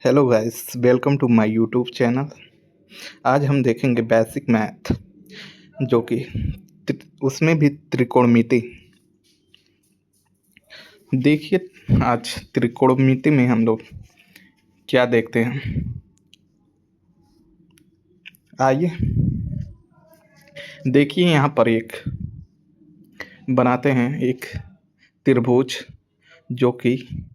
Hello guys, welcome to my YouTube channel. आज हम देखेंगे बेसिक मैथ, जो कि उसमें भी त्रिकोणमिति। देखिए, आज त्रिकोणमिति में हम लोग क्या देखते हैं। आइए देखिए, यहाँ पर एक बनाते हैं एक त्रिभुज, जो कि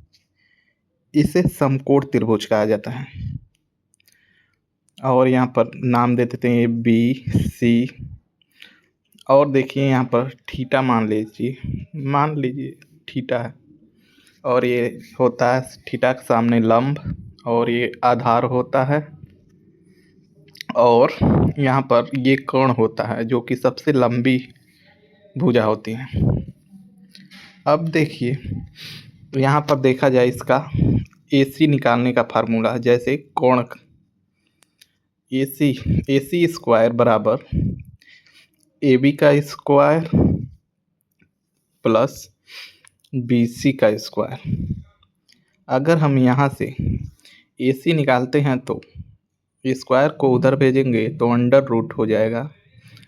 इसे समकोण त्रिभुज कहा जाता है। और यहाँ पर नाम दे देते हैं ABC। और देखिए यहाँ पर थीटा मान लीजिए थीटा है। और ये होता है थीटा के सामने लंब, और ये आधार होता है। और यहाँ पर ये कोण होता है, जो कि सबसे लंबी भुजा होती है। अब देखिए, यहाँ पर देखा जाए इसका AC निकालने का फार्मूला, जैसे कोण AC स्क्वायर बराबर AB का स्क्वायर प्लस BC का स्क्वायर। अगर हम यहाँ से AC निकालते हैं तो स्क्वायर को उधर भेजेंगे तो अंडर रूट हो जाएगा,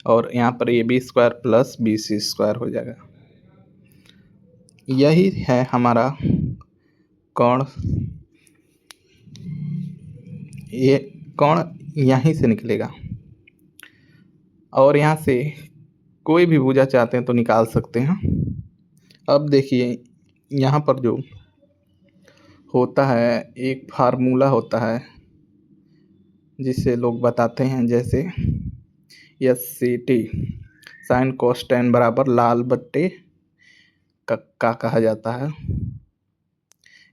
और यहाँ पर AB square plus BC square हो जाएगा। यही है हमारा कोण। ये कोण यहीं से निकलेगा, और यहाँ से कोई भी भुजा चाहते हैं तो निकाल सकते हैं। अब देखिए, यहाँ पर जो होता है एक फार्मूला होता है, जिसे लोग बताते हैं, जैसे SCT साइन कोस टेन बराबर लाल बट्टे का कहा जाता है।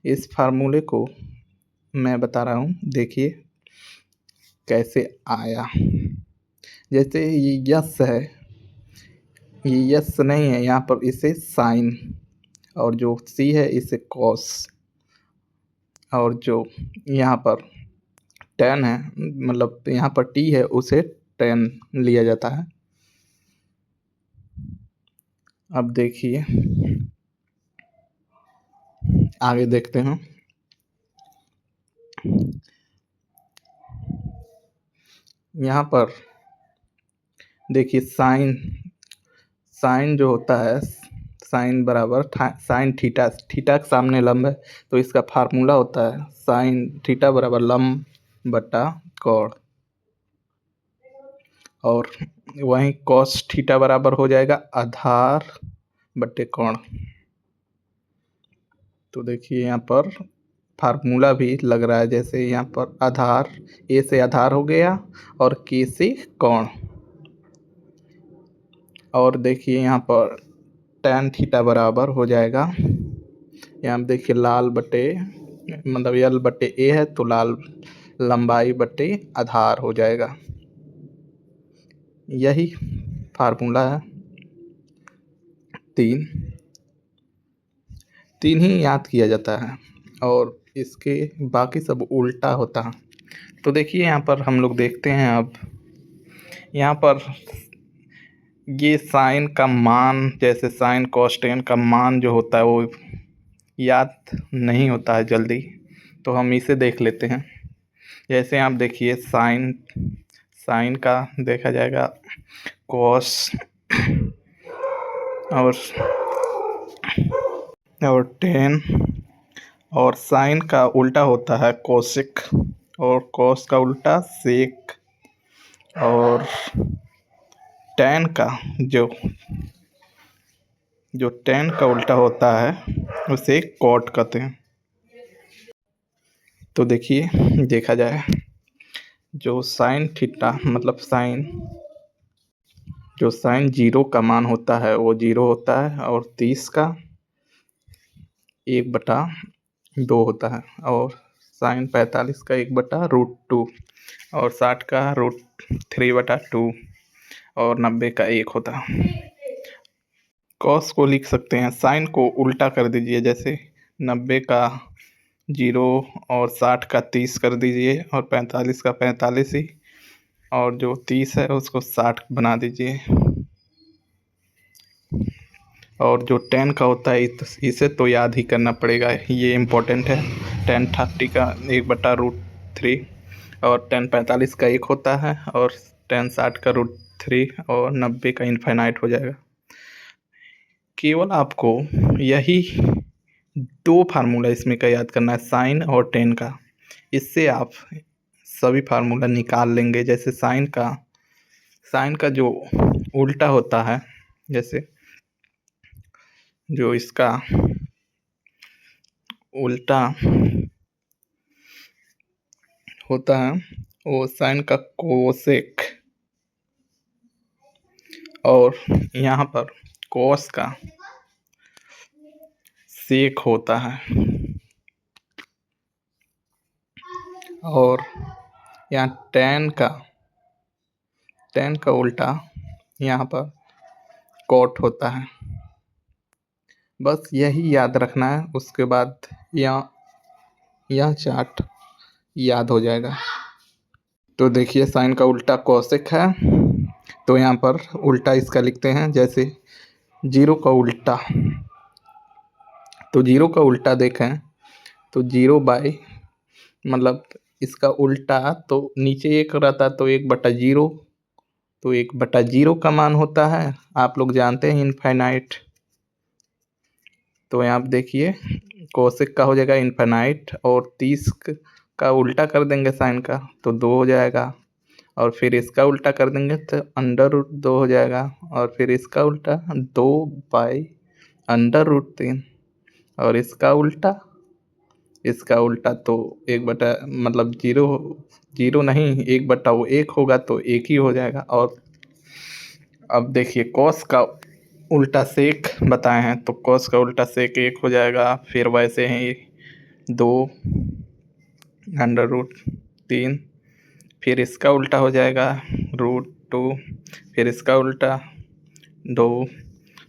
इस फार्मूले को मैं बता रहा हूँ, देखिए कैसे आया। जैसे ये यस है, ये यस नहीं है, यहाँ पर इसे साइन, और जो सी है इसे कॉस, और जो यहाँ पर टेन है, मतलब यहाँ पर टी है, उसे टेन लिया जाता है। अब देखिए आगे देखते हैं। यहाँ पर देखिए साइन जो होता है, साइन बराबर साइन थीटा के सामने लंब है, तो इसका फार्मूला होता है साइन थीटा बराबर लंब बटा कोण। और वहीं कॉस थीटा बराबर हो जाएगा आधार बटे कोण। तो देखिए यहाँ पर फार्मूला भी लग रहा है, जैसे यहाँ पर आधार, ए से आधार हो गया और के से कोण। और देखिए यहाँ पर tan थीटा बराबर हो जाएगा, यहाँ देखिए लाल बटे, मतलब L बटे A है, तो लाल लंबाई बटे आधार हो जाएगा। यही फार्मूला है। तीन ही याद किया जाता है, और इसके बाकी सब उल्टा होता है। तो देखिए यहाँ पर हम लोग देखते हैं। अब यहाँ पर ये साइन का मान, जैसे साइन कॉस टेन का मान जो होता है वो याद नहीं होता है जल्दी, तो हम इसे देख लेते हैं। जैसे आप देखिए, साइन का देखा जाएगा कॉस, और टेन, और साइन का उल्टा होता है कोसेक, और कॉस का उल्टा सेक, और टेन का जो टेन का उल्टा होता है उसे कॉट कहते हैं। तो देखिए, देखा जाए, जो साइन थीटा मतलब जो साइन 0 का मान होता है वो 0 होता है, और 30 का 1/2 होता है, और साइन 45 का 1/√2, और 60 का √3/2, और 90 का 1 होता है। कॉस को लिख सकते हैं, साइन को उल्टा कर दीजिए, जैसे 90 का 0 और 60 का 30 कर दीजिए, और 45 का 45 ही, और जो 30 है उसको 60 बना दीजिए। और जो 10 का होता है इसे तो याद ही करना पड़ेगा, ये इम्पोर्टेंट है। 1030 का 1/√3 और 1045 का 1 होता है और 1060 का √3 और 90 का इनफाइनाइट हो जाएगा। केवल आपको यही 2 फार्मूला इसमें का याद करना है, साइन और टेन का। इससे आप सभी फार्मूला निकाल लेंगे। जैसे साइन का जो उल्टा होता है, जैसे जो इसका उल्टा होता है वो साइन का कोसेक, और यहाँ पर कोस का सेक होता है, और यहाँ टेन का उल्टा यहाँ पर कॉट होता है। बस यही याद रखना है, उसके बाद यह चार्ट याद हो जाएगा। तो देखिए साइन का उल्टा कोसेक है, तो यहाँ पर उल्टा इसका लिखते हैं। जैसे 0 का उल्टा, तो 0 का उल्टा देखें तो 0 बाई, मतलब इसका उल्टा तो नीचे 1 रहता तो 1/0, तो 1/0 का मान होता है, आप लोग जानते हैं, इनफाइनाइट। तो यहाँ आप देखिए कोसेक का हो जाएगा इनफाइनाइट, और 30 का उल्टा कर देंगे साइन का तो 2 हो जाएगा, और फिर इसका उल्टा कर देंगे तो √2 हो जाएगा, और फिर इसका उल्टा 2/√3, और इसका उल्टा तो 1 मतलब 0 नहीं, 1/1 होगा तो 1 ही हो जाएगा। और अब देखिए कॉस का उल्टा सेक बताए हैं, तो कॉस का उल्टा सेक 1 हो जाएगा। फिर वैसे ही 2√3, फिर इसका उल्टा हो जाएगा √2, फिर इसका उल्टा 2,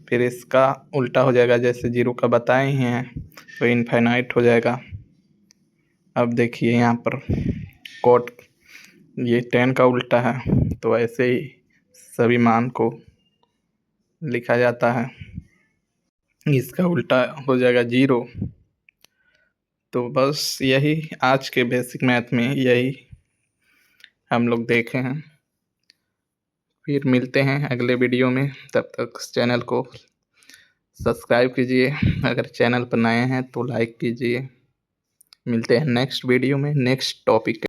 फिर इसका उल्टा हो जाएगा जैसे 0 का बताए ही हैं, तो इनफाइनाइट हो जाएगा। अब देखिए यहाँ पर कॉट, ये 10 का उल्टा है, तो ऐसे ही सभी मान को लिखा जाता है। इसका उल्टा हो जाएगा 0। तो बस यही आज के बेसिक मैथ में यही हम लोग देखे हैं। फिर मिलते हैं अगले वीडियो में, तब तक चैनल को सब्सक्राइब कीजिए, अगर चैनल पर नए हैं तो लाइक कीजिए। मिलते हैं नेक्स्ट वीडियो में नेक्स्ट टॉपिक।